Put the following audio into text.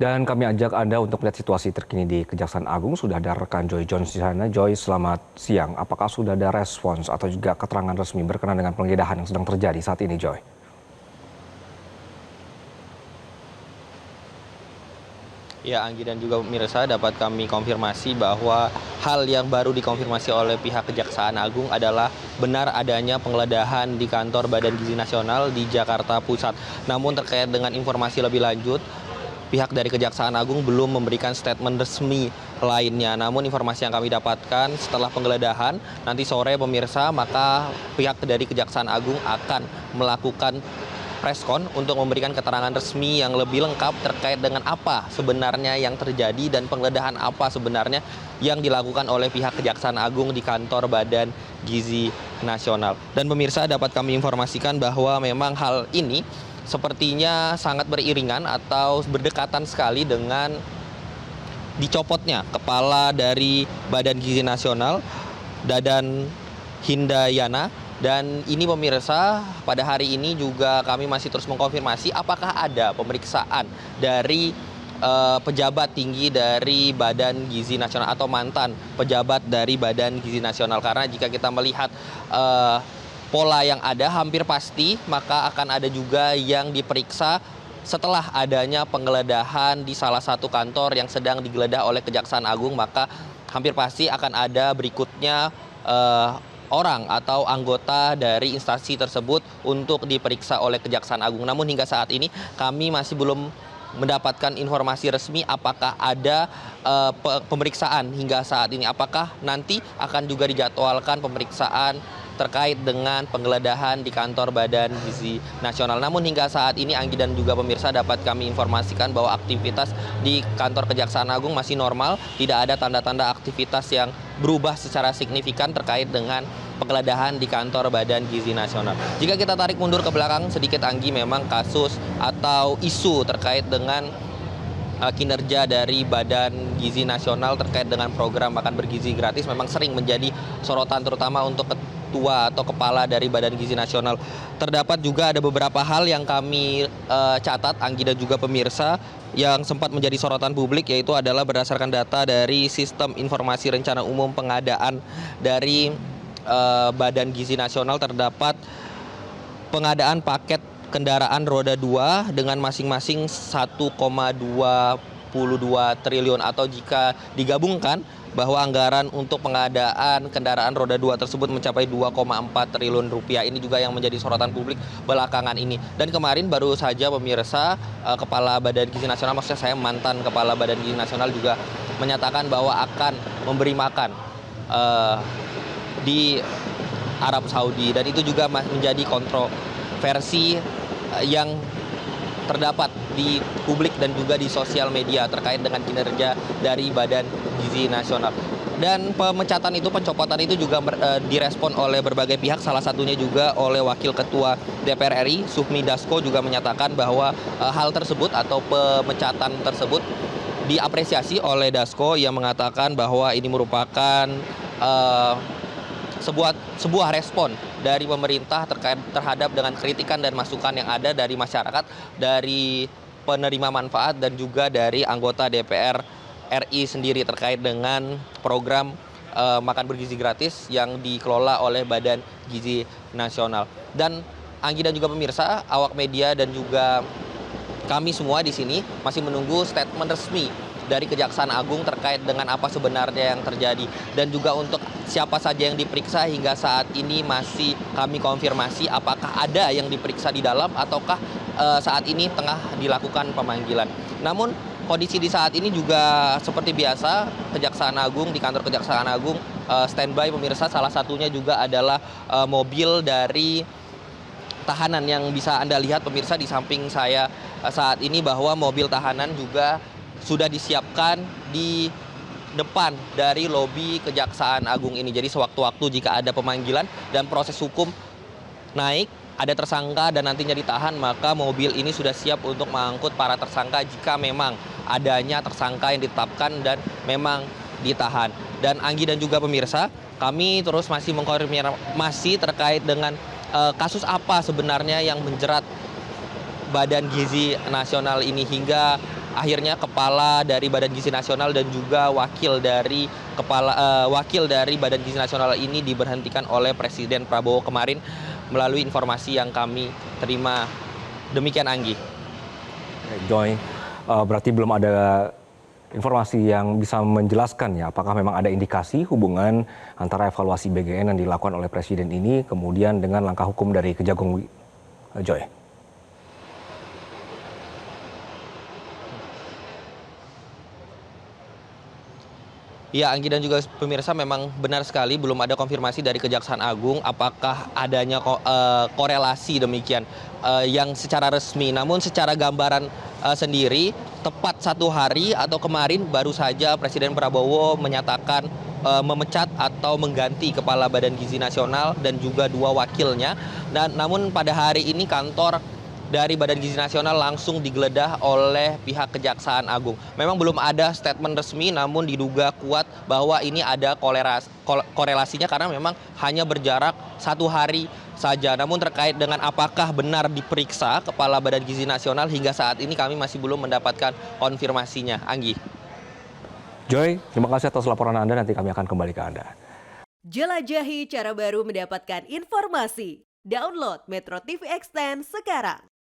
Dan kami ajak Anda untuk melihat situasi terkini di Kejaksaan Agung. Sudah ada rekan Joy Jones di sana. Joy, selamat siang. Apakah sudah ada respons atau juga keterangan resmi berkenaan dengan penggeledahan yang sedang terjadi saat ini, Joy? Ya, Anggi dan juga pemirsa, dapat kami konfirmasi bahwa hal yang baru dikonfirmasi oleh pihak Kejaksaan Agung adalah benar adanya penggeledahan di kantor Badan Gizi Nasional di Jakarta Pusat. Namun terkait dengan informasi lebih lanjut, pihak dari Kejaksaan Agung belum memberikan statement resmi lainnya. Namun informasi yang kami dapatkan setelah penggeledahan, nanti sore pemirsa, maka pihak dari Kejaksaan Agung akan melakukan preskon untuk memberikan keterangan resmi yang lebih lengkap terkait dengan apa sebenarnya yang terjadi dan penggeledahan apa sebenarnya yang dilakukan oleh pihak Kejaksaan Agung di kantor Badan Gizi Nasional. Dan pemirsa, dapat kami informasikan bahwa memang hal ini sepertinya sangat beriringan atau berdekatan sekali dengan dicopotnya kepala dari Badan Gizi Nasional, Dadan Hindayana. Dan ini pemirsa, pada hari ini juga kami masih terus mengkonfirmasi apakah ada pemeriksaan dari pejabat tinggi dari Badan Gizi Nasional atau mantan pejabat dari Badan Gizi Nasional. Karena jika kita melihat pola yang ada, hampir pasti maka akan ada juga yang diperiksa setelah adanya penggeledahan di salah satu kantor yang sedang digeledah oleh Kejaksaan Agung. Maka hampir pasti akan ada berikutnya orang atau anggota dari instansi tersebut untuk diperiksa oleh Kejaksaan Agung. Namun hingga saat ini kami masih belum mendapatkan informasi resmi apakah ada pemeriksaan hingga saat ini. Apakah nanti akan juga dijadwalkan pemeriksaan terkait dengan penggeledahan di kantor Badan Gizi Nasional. Namun hingga saat ini Anggi dan juga pemirsa dapat kami informasikan bahwa aktivitas di kantor Kejaksaan Agung masih normal, tidak ada tanda-tanda aktivitas yang berubah secara signifikan terkait dengan penggeledahan di kantor Badan Gizi Nasional. Jika kita tarik mundur ke belakang sedikit Anggi, memang kasus atau isu terkait dengan kinerja dari Badan Gizi Nasional terkait dengan program makan bergizi gratis memang sering menjadi sorotan, terutama untuk ketua atau kepala dari Badan Gizi Nasional. Terdapat juga ada beberapa hal yang kami catat, Anggi dan juga pemirsa, yang sempat menjadi sorotan publik, yaitu adalah berdasarkan data dari Sistem Informasi Rencana Umum Pengadaan dari Badan Gizi Nasional, terdapat pengadaan paket kendaraan roda 2 dengan masing-masing 1,22 triliun, atau jika digabungkan bahwa anggaran untuk pengadaan kendaraan roda 2 tersebut mencapai 2,4 triliun rupiah. Ini juga yang menjadi sorotan publik belakangan ini. Dan kemarin baru saja pemirsa, Kepala Badan Gizi Nasional, maksudnya saya mantan Kepala Badan Gizi Nasional, juga menyatakan bahwa akan memberi makan di Arab Saudi. Dan itu juga menjadi kontroversi yang terdapat di publik dan juga di sosial media terkait dengan kinerja dari Badan Gizi Nasional. Dan pencopotan itu juga direspon oleh berbagai pihak, salah satunya juga oleh Wakil Ketua DPR RI, Sufmi Dasko, juga menyatakan bahwa hal tersebut atau pemecatan tersebut diapresiasi oleh Dasko, yang mengatakan bahwa ini merupakan sebuah respon dari pemerintah terhadap dengan kritikan dan masukan yang ada dari masyarakat, dari penerima manfaat dan juga dari anggota DPR RI sendiri terkait dengan program makan bergizi gratis yang dikelola oleh Badan Gizi Nasional. Dan Anggi dan juga pemirsa, awak media dan juga kami semua di sini masih menunggu statement resmi dari Kejaksaan Agung terkait dengan apa sebenarnya yang terjadi. Dan juga untuk siapa saja yang diperiksa, hingga saat ini masih kami konfirmasi apakah ada yang diperiksa di dalam ataukah saat ini tengah dilakukan pemanggilan. Namun kondisi di saat ini juga seperti biasa, Kejaksaan Agung, di kantor Kejaksaan Agung standby pemirsa. Salah satunya juga adalah mobil dari tahanan yang bisa Anda lihat pemirsa di samping saya saat ini, bahwa mobil tahanan juga sudah disiapkan di depan dari lobi Kejaksaan Agung ini. Jadi sewaktu-waktu jika ada pemanggilan dan proses hukum naik, ada tersangka dan nantinya ditahan, maka mobil ini sudah siap untuk mengangkut para tersangka jika memang adanya tersangka yang ditetapkan dan memang ditahan. Dan Anggi dan juga pemirsa, kami terus masih mengkonfirmasi terkait dengan kasus apa sebenarnya yang menjerat Badan Gizi Nasional ini, hingga akhirnya kepala dari Badan Gizi Nasional dan juga wakil dari Badan Gizi Nasional ini diberhentikan oleh Presiden Prabowo kemarin melalui informasi yang kami terima. Demikian, Anggi. Joy, berarti belum ada informasi yang bisa menjelaskan ya apakah memang ada indikasi hubungan antara evaluasi BGN yang dilakukan oleh Presiden ini kemudian dengan langkah hukum dari Kejagung, Joy. Ya, Anggi dan juga pemirsa, memang benar sekali belum ada konfirmasi dari Kejaksaan Agung apakah adanya korelasi demikian yang secara resmi. Namun secara gambaran sendiri, tepat 1 hari atau kemarin baru saja Presiden Prabowo menyatakan memecat atau mengganti Kepala Badan Gizi Nasional dan juga 2 wakilnya. Dan namun pada hari ini kantor dari Badan Gizi Nasional langsung digeledah oleh pihak Kejaksaan Agung. Memang belum ada statement resmi, namun diduga kuat bahwa ini ada korelasinya karena memang hanya berjarak 1 hari saja. Namun terkait dengan apakah benar diperiksa Kepala Badan Gizi Nasional, hingga saat ini kami masih belum mendapatkan konfirmasinya. Anggi. Joy, terima kasih atas laporan Anda, nanti kami akan kembali ke Anda. Jelajahi cara baru mendapatkan informasi. Download Metro TV Extend sekarang.